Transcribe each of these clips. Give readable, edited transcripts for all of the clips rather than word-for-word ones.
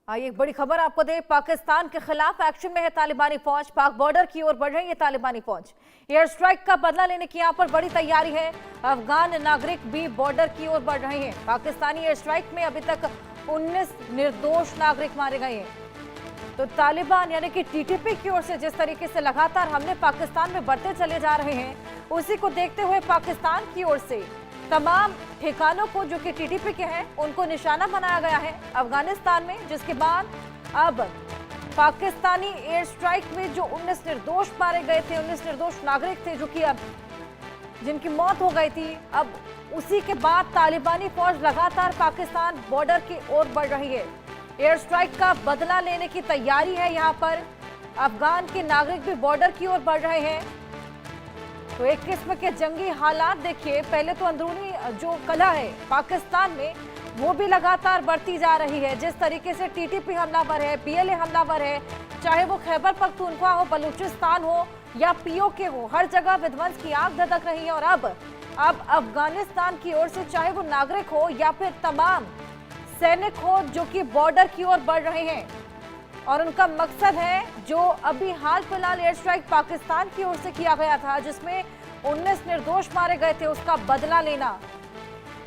आइए एक बड़ी खबर आपको दे। पाकिस्तान के खिलाफ एक्शन में है तालिबानी फौज। पाक बॉर्डर की ओर बढ़ रही है तालिबानी फौज। एयर स्ट्राइक का बदला लेने की यहां पर बड़ी तैयारी है। अफगान नागरिक भी बॉर्डर की ओर बढ़ रहे हैं। पाकिस्तानी एयर स्ट्राइक में अभी तक 19 निर्दोष नागरिक मारे गए हैं। तो तालिबान यानी कि टीटीपी की ओर से जिस तरीके से लगातार हमले पाकिस्तान में बढ़ते चले जा रहे हैं, उसी को देखते हुए पाकिस्तान की ओर से तमाम ठिकानों को जो कि टीटीपी के हैं उनको निशाना बनाया गया है अफगानिस्तान में। जिसके बाद अब पाकिस्तानी एयर स्ट्राइक में जो 19 निर्दोष मारे गए थे, 19 निर्दोष नागरिक थे जो कि अब जिनकी मौत हो गई थी, अब उसी के बाद तालिबानी फौज लगातार पाकिस्तान बॉर्डर की ओर बढ़ रही है। एयर स्ट्राइक का बदला लेने की तैयारी है। यहाँ पर अफगान के नागरिक भी बॉर्डर की ओर बढ़ रहे हैं। तो एक किस्म के जंगी हालात देखिए। पहले तो अंदरूनी जो कलह है पाकिस्तान में वो भी लगातार बढ़ती जा रही है। जिस तरीके से टीटीपी हमलावर है, पीएलए हमलावर है, चाहे वो खैबर पख्तूनख्वा हो, बलूचिस्तान हो या पीओके हो, हर जगह विध्वंस की आग धधक रही है। और अब अफगानिस्तान की ओर से चाहे वो नागरिक हो या फिर तमाम सैनिक हो जो कि बॉर्डर की ओर बढ़ रहे हैं, और उनका मकसद है जो अभी हाल फिलहाल एयर स्ट्राइक पाकिस्तान की ओर से किया गया था जिसमें 19 निर्दोष मारे गए थे, उसका बदला लेना।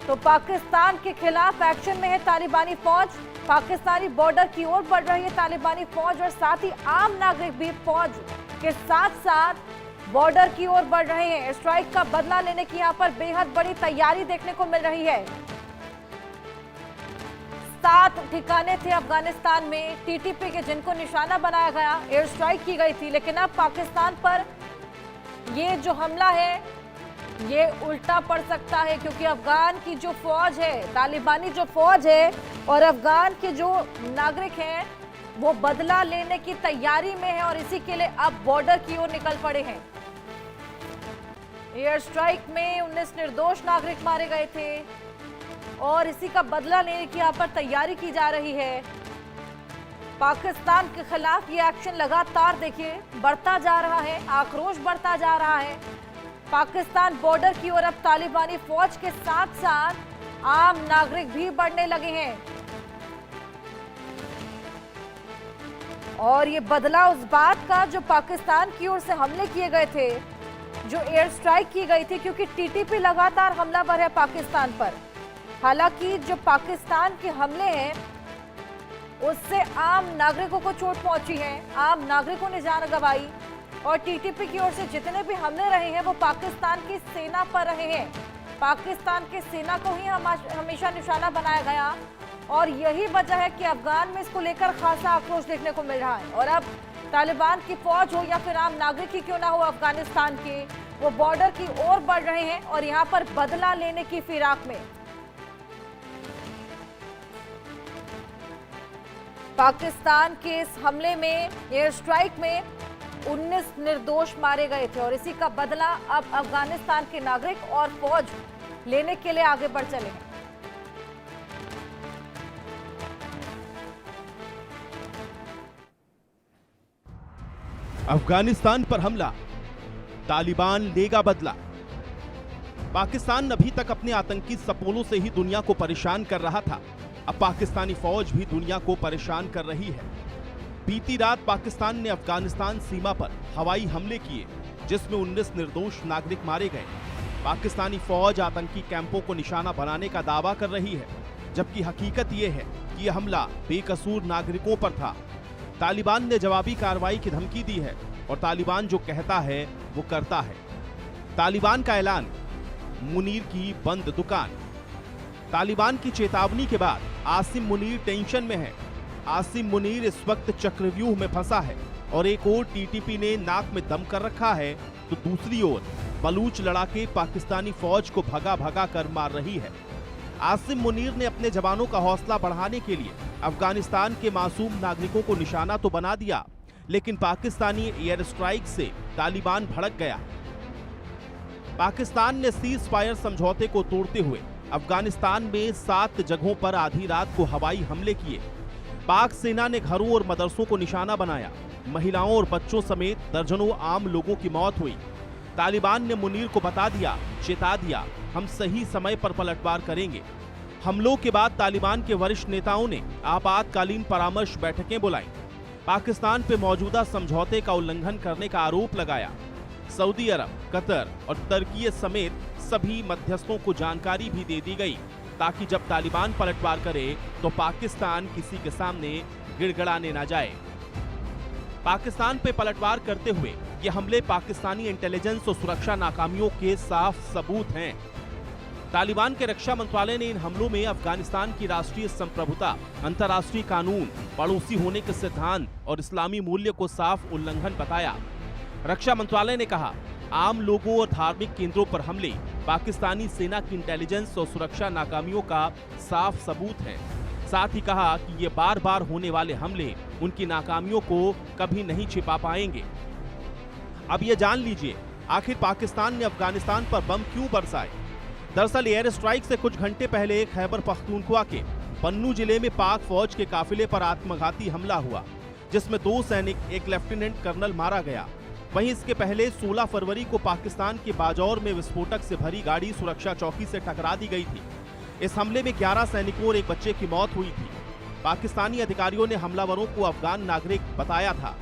तो पाकिस्तान के खिलाफ एक्शन में है तालिबानी फौज। पाकिस्तानी बॉर्डर की ओर बढ़ रही है तालिबानी फौज, और साथ ही आम नागरिक भी फौज के साथ साथ बॉर्डर की ओर बढ़ रहे हैं। एयर स्ट्राइक का बदला लेने की यहाँ पर बेहद बड़ी तैयारी देखने को मिल रही है। 7 ठिकाने थे अफगानिस्तान में टीटीपी के जिनको निशाना बनाया गया, एयर स्ट्राइक की गई थी। लेकिन अब पाकिस्तान पर ये जो हमला है ये उल्टा पड़ सकता है, क्योंकि अफगान की जो फौज है, तालिबानी जो फौज है और अफगान के जो नागरिक हैं वो बदला लेने की तैयारी में है और इसी के लिए अब बॉर्डर की ओर निकल पड़े हैं। एयर स्ट्राइक में 19 निर्दोष नागरिक मारे गए थे और इसी का बदला लेने की यहाँ पर तैयारी की जा रही है। पाकिस्तान के खिलाफ ये एक्शन लगातार देखिए बढ़ता जा रहा है, आक्रोश बढ़ता जा रहा है। पाकिस्तान बॉर्डर की ओर अब तालिबानी फौज के साथ साथ आम नागरिक भी बढ़ने लगे हैं, और ये बदला उस बात का जो पाकिस्तान की ओर से हमले किए गए थे, जो एयर स्ट्राइक की गई थी, क्योंकि टीटीपी लगातार हमलावर है पाकिस्तान पर। हालांकि जो पाकिस्तान के हमले हैं उससे आम नागरिकों को चोट पहुंची है, आम नागरिकों ने जान गंवाई, और टीटीपी की ओर से जितने भी हमले रहे हैं वो पाकिस्तान की सेना पर रहे हैं। पाकिस्तान की सेना को ही हमेशा निशाना बनाया गया, और यही वजह है कि अफगान में इसको लेकर खासा आक्रोश देखने को मिल रहा है। और अब तालिबान की फौज हो या फिर आम नागरिक ही क्यों ना हो अफगानिस्तान के, वो बॉर्डर की ओर बढ़ रहे हैं और यहाँ पर बदला लेने की फिराक में। पाकिस्तान के इस हमले में, एयर स्ट्राइक में 19 निर्दोष मारे गए थे, और इसी का बदला अब अफगानिस्तान के नागरिक और फौज लेने के लिए आगे बढ़ चले हैं। अफगानिस्तान पर हमला, तालिबान लेगा बदला। पाकिस्तान अभी तक अपने आतंकी सपोलों से ही दुनिया को परेशान कर रहा था, अब पाकिस्तानी फौज भी दुनिया को परेशान कर रही है। बीती रात पाकिस्तान ने अफगानिस्तान सीमा पर हवाई हमले किए जिसमें 19 निर्दोष नागरिक मारे गए। पाकिस्तानी फौज आतंकी कैंपों को निशाना बनाने का दावा कर रही है, जबकि हकीकत यह है कि यह हमला बेकसूर नागरिकों पर था। तालिबान ने जवाबी कार्रवाई की धमकी दी है और तालिबान जो कहता है वो करता है। तालिबान का ऐलान, मुनीर की बंद दुकान। तालिबान की चेतावनी के बाद आसिम मुनीर टेंशन में है। आसिम मुनीर इस वक्त चक्रव्यूह में फंसा है, और एक ओर टीटीपी ने नाक में दम कर रखा है तो दूसरी ओर बलूच लड़ाके पाकिस्तानी फौज को भगा भगा कर मार रही है। आसिम मुनीर ने अपने जवानों का हौसला बढ़ाने के लिए अफगानिस्तान के मासूम नागरिकों को निशाना तो बना दिया, लेकिन पाकिस्तानी एयर स्ट्राइक से तालिबान भड़क गया। पाकिस्तान ने सीज फायर समझौते को तोड़ते हुए अफगानिस्तान में 7 जगहों पर आधी रात को हवाई हमले किए। पाक सेना ने घरों और मदरसों को निशाना बनाया। महिलाओं और बच्चों समेत दर्जनों आम लोगों की मौत हुई। तालिबान ने मुनीर को बता दिया, चेता दिया, हम सही समय पर पलटवार करेंगे। हमलों के बाद तालिबान के वरिष्ठ नेताओं ने आपातकालीन परामर्श बैठकें बुलाई, पाकिस्तान पे मौजूदा समझौते का उल्लंघन करने का आरोप लगाया। सऊदी अरब, कतर और तुर्की समेत सभी मध्यस्थों को जानकारी भी दे दी गई ताकि जब तालिबान पलटवार करे तो पाकिस्तान किसी के सामने गिड़गिड़ाने ना जाए। पाकिस्तान पे पलटवार करते हुए ये हमले पाकिस्तानी इंटेलिजेंस और सुरक्षा नाकामियों के साफ सबूत हैं। तालिबान के रक्षा मंत्रालय ने इन हमलों में अफगानिस्तान की राष्ट्रीय संप्रभुता, अंतर्राष्ट्रीय कानून, पड़ोसी होने के सिद्धांत और इस्लामी मूल्य को साफ उल्लंघन बताया। रक्षा मंत्रालय ने कहा, आम लोगों और धार्मिक केंद्रों पर हमले पाकिस्तानी सेना की इंटेलिजेंस और सुरक्षा नाकामियों का साफ सबूत है। साथ ही कहा कि ये बार बार होने वाले हमले उनकी नाकामियों को कभी नहीं छिपा पाएंगे। अब ये जान लीजिए, आखिर पाकिस्तान ने अफगानिस्तान पर बम क्यों बरसाए। दरअसल एयर स्ट्राइक से कुछ घंटे पहले खैबर पख्तूनख्वा के पन्नू जिले में पाक फौज के काफिले पर आत्मघाती हमला हुआ, जिसमें 2 सैनिक, एक लेफ्टिनेंट कर्नल मारा गया। वहीं इसके पहले 16 फरवरी को पाकिस्तान के बाजौर में विस्फोटक से भरी गाड़ी सुरक्षा चौकी से टकरा दी गई थी। इस हमले में 11 सैनिकों और एक बच्चे की मौत हुई थी। पाकिस्तानी अधिकारियों ने हमलावरों को अफगान नागरिक बताया था।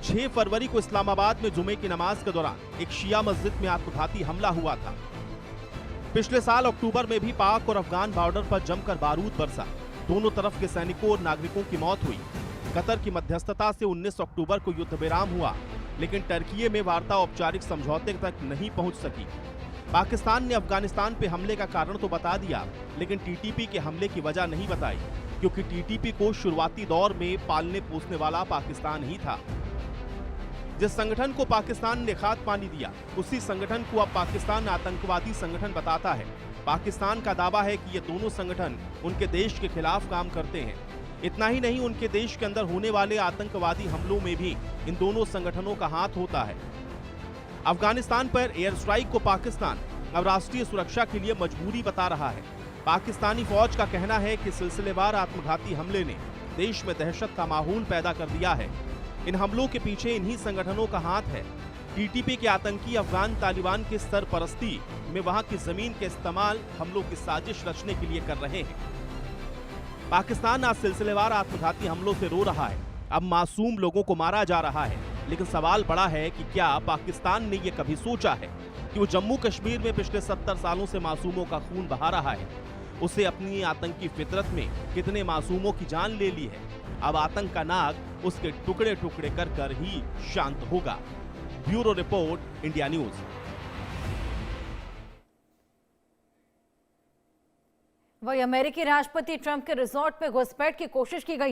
6 फरवरी को इस्लामाबाद में जुमे की नमाज के दौरान एक शिया मस्जिद में आत्मघाती हमला हुआ था। पिछले साल अक्टूबर में भी पाक और अफगान बॉर्डर पर जमकर बारूद बरसा, दोनों तरफ के सैनिकों और नागरिकों की मौत हुई। कतर की मध्यस्थता से 19 अक्टूबर को युद्ध विराम हुआ, लेकिन टर्की में वार्ता औपचारिक समझौते तक नहीं पहुंच सकी। पाकिस्तान ने अफगानिस्तान पे हमले का कारण तो बता दिया, लेकिन टीटीपी के हमले की वजह नहीं बताई, क्योंकि टीटीपी को शुरुआती दौर में पालने पोसने वाला पाकिस्तान ही था। जिस संगठन को पाकिस्तान ने खाद पानी दिया, उसी संगठन को अब पाकिस्तान आतंकवादी संगठन बताता है। पाकिस्तान का दावा है कि ये दोनों संगठन उनके देश के खिलाफ काम करते हैं। इतना ही नहीं, उनके देश के अंदर होने वाले आतंकवादी हमलों में भी इन दोनों संगठनों का हाथ होता है। अफगानिस्तान पर एयर स्ट्राइक को पाकिस्तान अब राष्ट्रीय सुरक्षा के लिए मजबूरी बता रहा है। पाकिस्तानी फौज का कहना है कि सिलसिलेवार आत्मघाती हमले ने देश में दहशत का माहौल पैदा कर दिया है। इन हमलों के पीछे इन्हीं संगठनों का हाथ है। टीटीपी के आतंकी अफगान तालिबान की सरपरस्ती में वहां की जमीन के इस्तेमाल हमलों की साजिश रचने के लिए कर रहे हैं। पाकिस्तान आज सिलसिलेवार आत्मघाती हमलों से रो रहा है। अब मासूम लोगों को मारा जा रहा है, लेकिन सवाल बड़ा है कि क्या पाकिस्तान ने यह कभी सोचा है कि वो जम्मू कश्मीर में पिछले 70 सालों से मासूमों का खून बहा रहा है। उसे अपनी आतंकी फितरत में कितने मासूमों की जान ले ली है। अब आतंक का नाग उसके टुकड़े टुकड़े कर कर ही शांत होगा। Bureau report, India news. वही अमेरिकी राष्ट्रपति ट्रंप के रिजॉर्ट में घुसपैठ की कोशिश की गई है।